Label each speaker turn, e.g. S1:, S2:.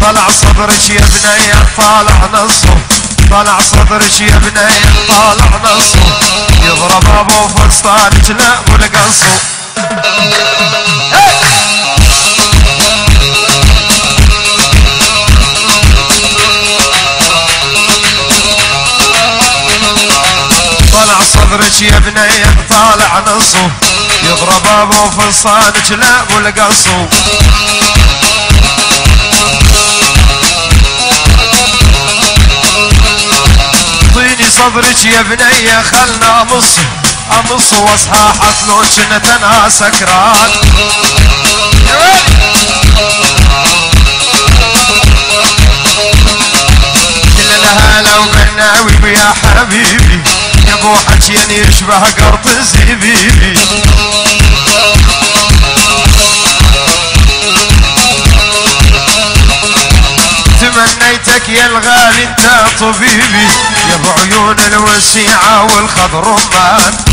S1: طلع صدرك يا بني طالع نصه، طلع صدرك يا بني طالع نصه، يضرب ابو فستانك لا والقصه. طلع صدرك يا بني طالع نصه، يضرب ابو فستانك لا والقصه. طيني صدرك يا بني خلنا امص واصحى حفلون كنت انا سكران. كل الهلا ومناوي ويا حبيبي، يا ابو حكين يشبه قرط زبيبي. تمنيتك يا الغالي انت طبيبي، يا ابو عيون الوسيعة والخضر رمان.